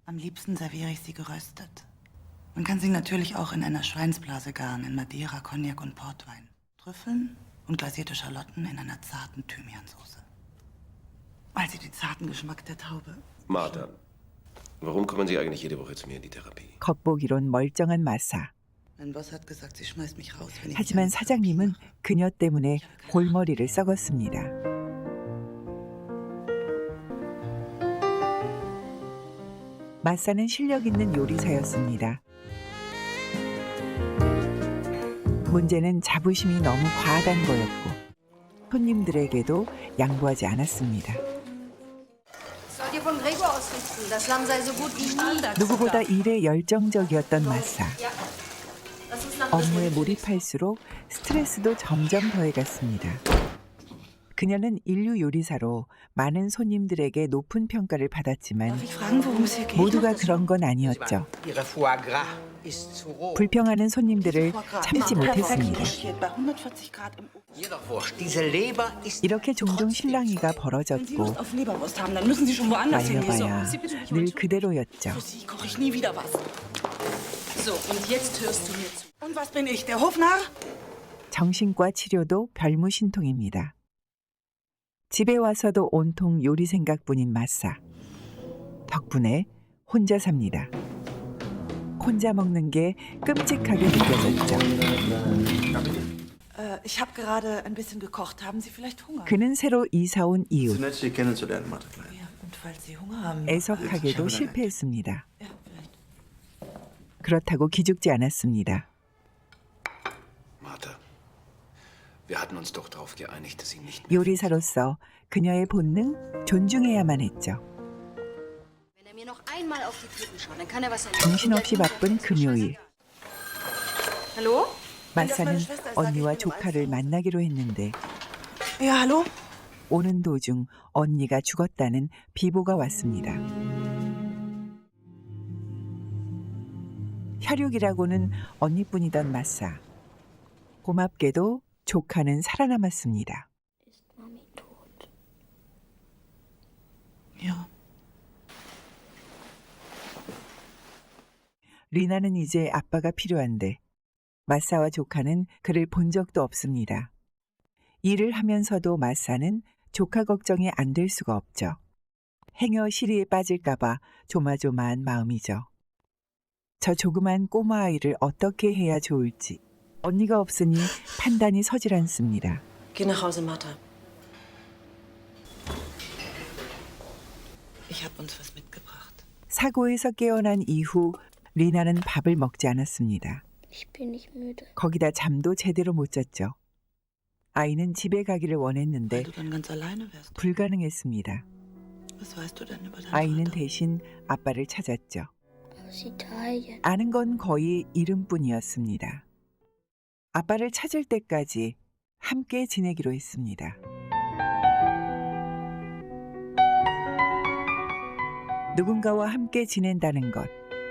Am liebsten serviere ich sie geröstet. Man kann sie natürlich auch in einer Schweinsblase garen, in Madeira, Cognac und Portwein. Trüffeln und glasierte Schalotten in einer zarten Thymiansauce. Weil sie den zarten Geschmack der Taube. Martha, warum kommen Sie eigentlich jede Woche zu mir in die Therapie? 겉보기론 멀쩡한 마사. Mein Boss hat gesagt, sie schmeißt mich raus, wenn ich 하지만 nicht eine Therapie 사장님은 mache. 그녀 때문에 골머리를 썩었습니다. 마사는 실력 있는 요리사였습니다. 문제는 자부심이 너무 과하단 거였고 손님들에게도 양보하지 않았습니다. 누구보다 일에 열정적이었던 마사. 업무에 몰입할수록 스트레스도 점점 더해갔습니다. 그녀는 인류 요리사로 많은 손님들에게 높은 평가를 받았지만 Darf ich fragen, worum es hier geht? 모두가 그런 건 아니었죠. 불평하는 손님들을 참지 못했습니다. Bei 140 Grad im Ofen. 이렇게 종종 실랑이가 Wenn Sie 벌어졌고 Lust auf Leberwurst haben, dann müssen Sie schon woanders hingehen. So, 말려봐야 Sie bitte nicht 늘 um 그대로였죠. Für Sie koche ich nie wieder was. So, und jetzt hörst du mir zu. Und was bin ich, der Hofnarr? 정신과 치료도 별무신통입니다. 집에 와서도 온통 요리 생각뿐인 마사. 덕분에 혼자 삽니다. 혼자 먹는 게 끔찍하게 느껴졌죠. Ich habe gerade ein bisschen gekocht. Haben Sie vielleicht Hunger? 그는 새로 이사 온 이유, So nett, Sie kennenzulernen, Martha Klein. Ja, und falls Sie Hunger haben. 애석하게도 실패했습니다. Ja, vielleicht. 그렇다고 기죽지 않았습니다. Martha, wir hatten uns doch darauf geeinigt, dass Sie nicht... 요리사로서 그녀의 본능 존중해야만 했죠. Wenn er mir noch einmal auf die Titten schaut, dann kann er was 정신없이 바쁜 금요일. Hallo? 마사는 언니와 조카를 만나기로 했는데 Ja, hallo? 오는 도중 언니가 죽었다는 비보가 왔습니다. 혈육이라고는 언니뿐이던 마사. 고맙게도 조카는 살아남았습니다. Ja. 리나는 이제 아빠가 필요한데 마사와 조카는 그를 본 적도 없습니다. 일을 하면서도 마사는 조카 걱정이 안 될 수가 없죠. 행여 시리에 빠질까봐 조마조마한 마음이죠. 저 조그만 꼬마 아이를 어떻게 해야 좋을지 언니가 없으니 판단이 서질 않습니다. Geh nach Hause, Martha. Ich habe uns was mitgebracht. 사고에서 깨어난 이후 리나는 밥을 먹지 않았습니다. Ich bin nicht müde. 거기다 잠도 제대로 못 잤죠. 아이는 집에 가기를 Weil 원했는데 du dann ganz alleine wärst. 불가능했습니다. Was weißt du denn über deinen 아이는 Vater? 대신 아빠를 찾았죠. Aus Italien. 아는 건 거의 이름뿐이었습니다. 아빠를 찾을 때까지 함께 지내기로 했습니다. 누군가와 함께 지낸다는 것,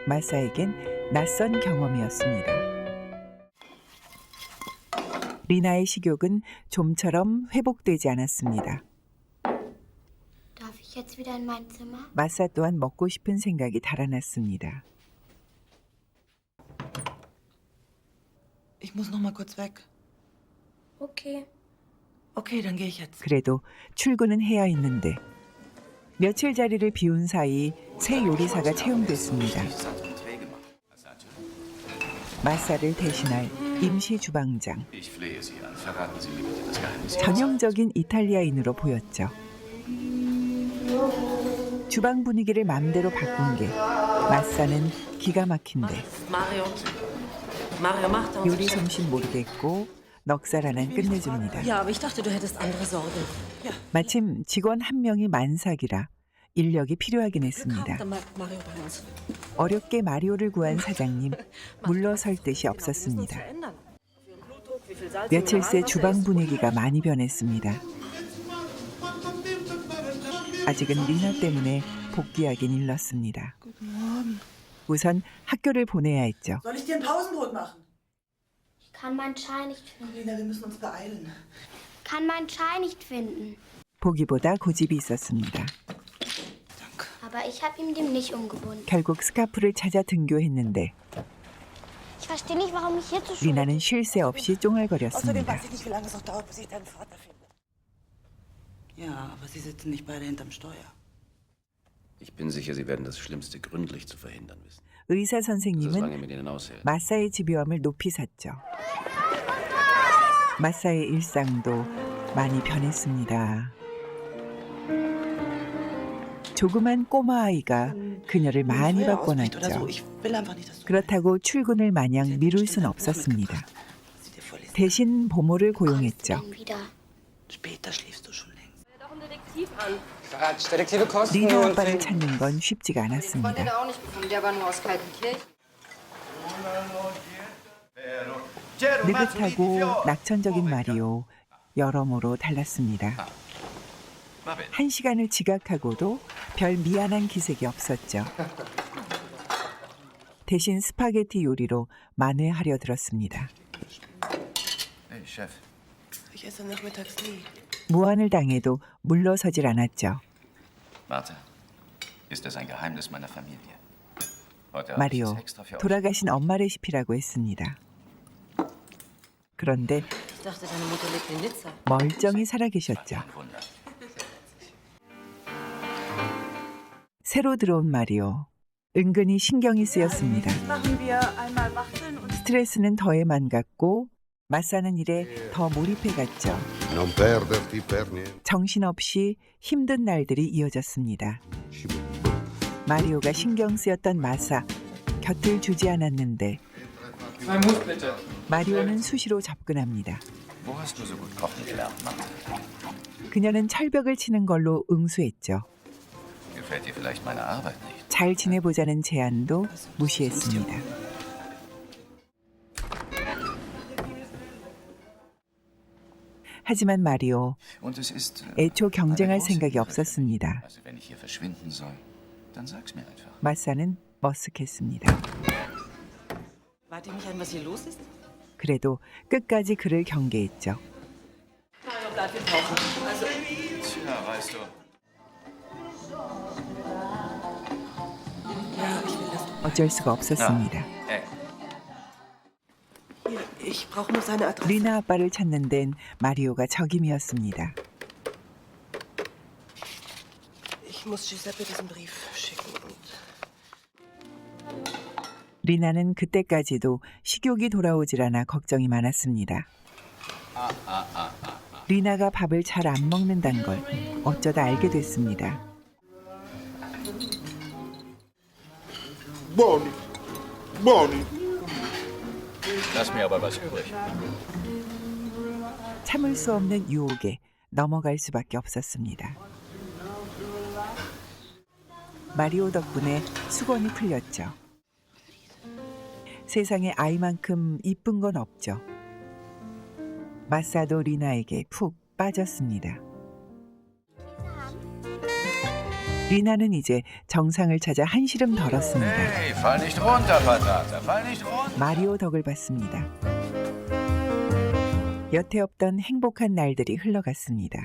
마사에겐 낯선 경험이었습니다. 리나의 식욕은 좀처럼 회복되지 않았습니다. Darf ich jetzt wieder in mein Zimmer? 마사 또한 먹고 싶은 생각이 달아났습니다. Ich muss noch mal kurz weg. Okay. Okay, dann gehe ich jetzt. 그래도 출근은 해야 했는데 며칠 자리를 비운 사이 새 요리사가 채용됐습니다. 마사를 대신할 임시 주방장. 전형적인 이탈리아인으로 보였죠. 주방 분위기를 맘대로 바꾼 게 마사는 기가 막힌데 Mario. Mario, mach doch. 요리 솜씨 모르겠고 넉살 하나 끝내줍니다. Ja, aber ich dachte, du hättest andere Sorgen. 마침 직원 한 명이 만삭이라 인력이 필요하긴 했습니다. Dann bleibt Mario bei uns. 어렵게 마리오를 구한 사장님 물러설 뜻이 없었습니다. 며칠 새 주방 분위기가 많이 변했습니다. 아직은 리나 때문에 복귀하긴 일렀습니다. 우선 학교를 보내야 했죠. Soll ich dir ein Pausenbrot machen? Ich kann meinen Schein nicht finden. Lena, wir müssen uns beeilen. Kann meinen Schein nicht finden. 보기보다 고집이 있었습니다. Danke. Aber aber ich habe ihm den nicht umgebunden. 결국 스카프를 찾아 등교했는데 Ich verstehe nicht, warum ich hier zur Schule 리나는 쉴 새 없이 Außerdem 쫑알거렸습니다. weiß ich nicht, wie lange es noch dauert, bis ich deinen Vater finde. Ja, aber Sie sitzen nicht beide hinterm Steuer. Ich bin sicher, Sie werden das Schlimmste gründlich zu verhindern wissen. 의사 Dass es lange 선생님은 mit Ihnen aushält. 마사의 집요함을 높이 샀죠. 마사의 일상도 많이 변했습니다. 조그만 꼬마 아이가 그녀를 많이 Früher ausbricht oder so. 바꿔놨죠. Ich will einfach nicht, dass du 그렇다고 출근을 마냥 미룰 순 없었습니다. sie dir vorlesen. 대신 보모를 kommst du 고용했죠. denn wieder? Später schläfst du schon längst. Doch ein Detektiv an. Quatsch, Detektive kosten 리나 nur 아빠를 und 찾는 건 쉽지가 Den Freund hat 않았습니다. er auch nicht gefunden. Der war nur aus Kaltenkirchen. 느긋하고 낙천적인 마리오 여러모로 달랐습니다. 1시간을 지각하고도 별 미안한 기색이 없었죠. 대신 스파게티 요리로 만회하려 들었습니다. Hey, Chef. Ich esse nachmittags nie. 무안을 당해도 물러서질 않았죠. Warte. Ist das ein Geheimnis meiner Familie? Heute habe ich 마리오, es extra für euch. 돌아가신 엄마 레시피라고 했습니다. 그런데 Ich dachte, deine Mutter lebt in Nizza. 멀쩡히 살아계셨죠. Ein Wunder. 새로 들어온 마리오. 은근히 신경이 쓰였습니다. 스트레스는 더해만 갔고 맞사는 일에 더 몰입해갔죠. Non perderti per niente. 정신없이 힘든 날들이 이어졌습니다. 마리오가 신경 쓰였던 마사 곁을 주지 않았는데 Zwei Mus bitte. 마리오는 수시로 접근합니다. Wo hast du so gut kochen gelernt, Mann? 그녀는 철벽을 치는 걸로 응수했죠. Gefällt dir vielleicht meine Arbeit nicht? 잘 지내보자는 제안도 무시했습니다. 하지만 마리오 Und es ist 애초 경쟁할 eine große 생각이 Ehre. 없었습니다. Also wenn ich hier verschwinden soll, dann sag's mir einfach. 마사는 머쓱했습니다. Wart ihr nicht an, was hier los ist? 그래도 끝까지 그를 경계했죠. Bleib hier tauchen. Also, Tja, weißt du. 어쩔 수가 없었습니다. Hey, Hier, ich brauche nur seine Adresse. 리나 아빠를 찾는 데는 마리오가 적임이었습니다. Ich muss Giuseppe diesen Brief schicken und 리나는 그때까지도 식욕이 돌아오질 않아 걱정이 많았습니다. 리나가 밥을 잘 안 먹는다는 걸 어쩌다 알게 됐습니다. Buoni, buoni. lass mir aber was übrig. 참을 수 없는 유혹에 넘어갈 수밖에 없었습니다. 마리오 덕분에 수건이 풀렸죠. 세상에 아이만큼 이쁜 건 없죠. 마사도 리나에게 푹 빠졌습니다. 리나는 이제 정상을 찾아 한시름 덜었습니다. Hey, fall nicht runter, Patata. Fall nicht runter. 마리오 덕을 봤습니다. 여태 없던 행복한 날들이 흘러갔습니다.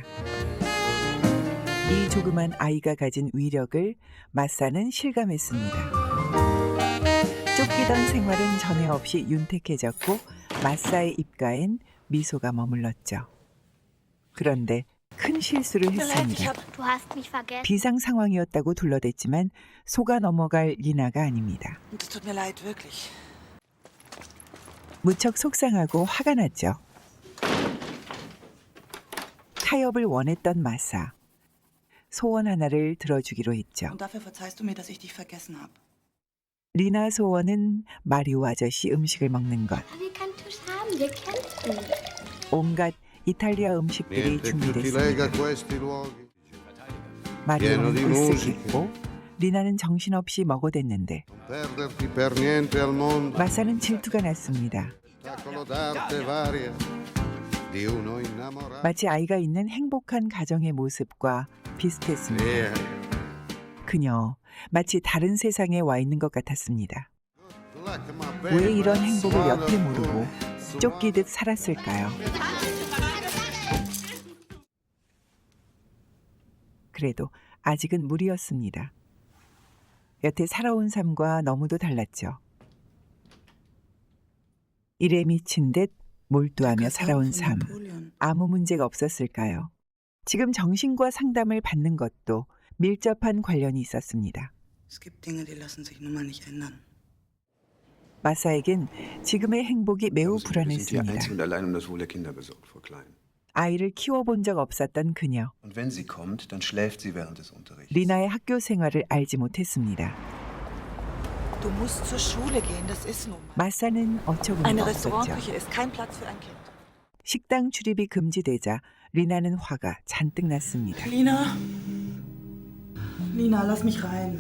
이 조그만 아이가 가진 위력을 마사는 실감했습니다. 쫓기던 생활은 전에 없이 윤택해졌고 마사의 입가엔 미소가 머물렀죠. 그런데 큰 실수를 했습니다. Du hast mich vergessen. 비상 상황이었다고 둘러댔지만 속아 넘어갈 리나가 아닙니다. es tut mir leid, wirklich. 무척 속상하고 화가 났죠. 타협을 원했던 마사. 소원 하나를 들어주기로 했죠. Und dafür verzeihst du mir, dass ich dich vergessen habe. 리나 소원은 마리오 아저씨 음식을 먹는 것. Aber wir keinen Tisch haben, wir kämpfen. 온갖 이탈리아 음식들이 Niente più ti lega 준비됐습니다. a questi luoghi. 마리오는 pieno di 으쓱했고 리나는 정신없이 먹어댔는데 Non perderti per niente al mondo. 마사는 질투가 났습니다. Spettacolo d'arte varia di uno innamorato. 마치 아이가 있는 행복한 가정의 모습과 비슷했습니다. Yeah. 그녀 마치 다른 세상에 와 있는 것 같았습니다. Like my 왜 baby 이런 행복을 옆에 swallowed 모르고 away. 쫓기듯 살았을까요? 그래도 아직은 무리였습니다. 여태 살아온 삶과 너무도 달랐죠. 일에 미친 듯 몰두하며 살아온 삶. 아무 문제가 없었을까요? 지금 정신과 상담을 받는 것도 밀접한 관련이 있었습니다. Es gibt Dinge, die lassen sich nun mal nicht ändern. 마사에겐 지금의 행복이 매우 Wir sind hier 불안했습니다. einzig und allein um das Wohl der Kinder besorgt, Frau Klein. 아이를 키워본 적 없었던 그녀. Und wenn sie kommt, dann schläft sie während des Unterrichts. 리나의 학교 생활을 알지 못했습니다. Du musst zur Schule gehen, das ist nun mal. 마사는 어처구니가 Eine 없었죠. Restaurantküche ist kein Platz für ein Kind. 식당 출입이 금지되자 리나는 화가 잔뜩 났습니다. Lina? Lina, lass mich rein.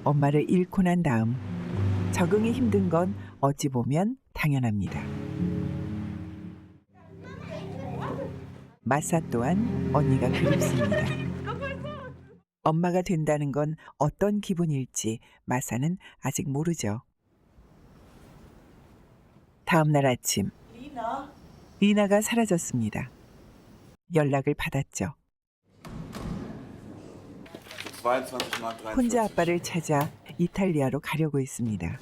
엄마를 잃고 난 다음 적응이 힘든 건 어찌 보면 당연합니다. 마사 또한 언니가 그립습니다. 엄마가 된다는 건 어떤 기분일지 마사는 아직 모르죠. 다음 날 아침 리나가 사라졌습니다. 연락을 받았죠. 혼자 아빠를 찾아 이탈리아로 가려고 했습니다.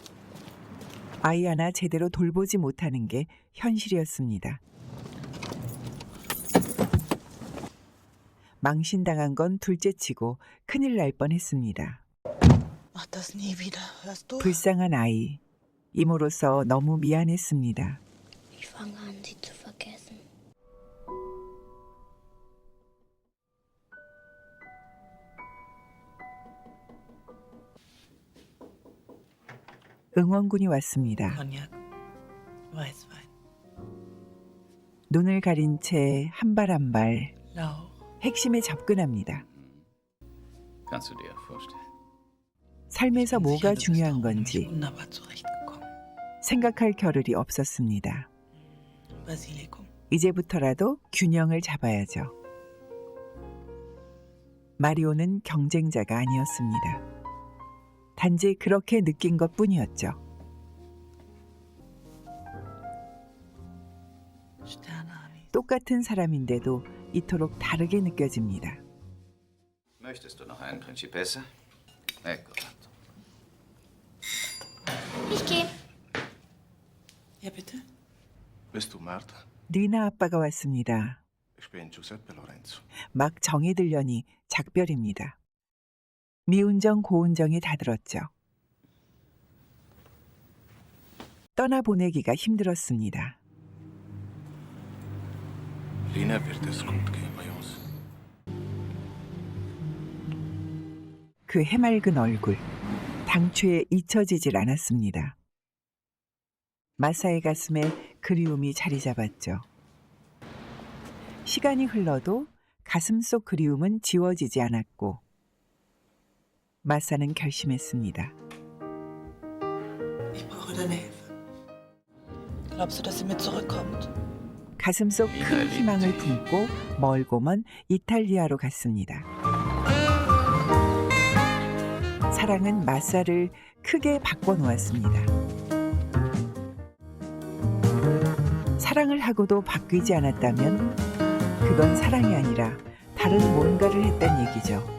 아이 하나 제대로 돌보지 못하는 게 현실이었습니다. 망신당한 건 둘째치고 큰일 날 뻔했습니다. Mach das nie wieder, hörst du? 불쌍한 아이. 이모로서 너무 미안했습니다. Ich fange an, sie zu vergessen. 응원군이 왔습니다. Cognac, Weißwein, 눈을 가린 채 한 발 한 발 Lauch. 핵심에 접근합니다. Kannst du dir vorstellen. 삶에서 뭐가 중요한 건지 Wunderbar zurechtgekommen. 생각할 겨를이 없었습니다. Basilikum. 이제부터라도 균형을 잡아야죠. 마리오는 경쟁자가 아니었습니다. 단지 그렇게 느낀 것뿐이었죠. Sterneanis. 똑같은 사람인데도 이토록 다르게 느껴집니다. Möchtest du noch einen Principessa? Ecco fatto. Ich gehe. Ja, bitte? Bist du Martha? 리나 아빠가 왔습니다. Ich bin Giuseppe Lorenzo. 막 정이 들려니 작별입니다. 미운정 고운정이 다 들었죠. 떠나보내기가 힘들었습니다. Lina wird es gut gehen bei uns. 그 해맑은 얼굴, 당초에 잊혀지질 않았습니다. 마사의 가슴에 그리움이 자리 잡았죠. 시간이 흘러도 가슴 속 그리움은 지워지지 않았고 마사는 결심했습니다. Ich brauche deine Hilfe. Glaubst du, dass sie mit zurückkommt? 가슴 속 큰 희망을 품고 멀고 먼 이탈리아로 갔습니다. 사랑은 마사를 크게 바꿔놓았습니다. 사랑을 하고도 바뀌지 않았다면 그건 사랑이 아니라 다른 뭔가를 했단 얘기죠.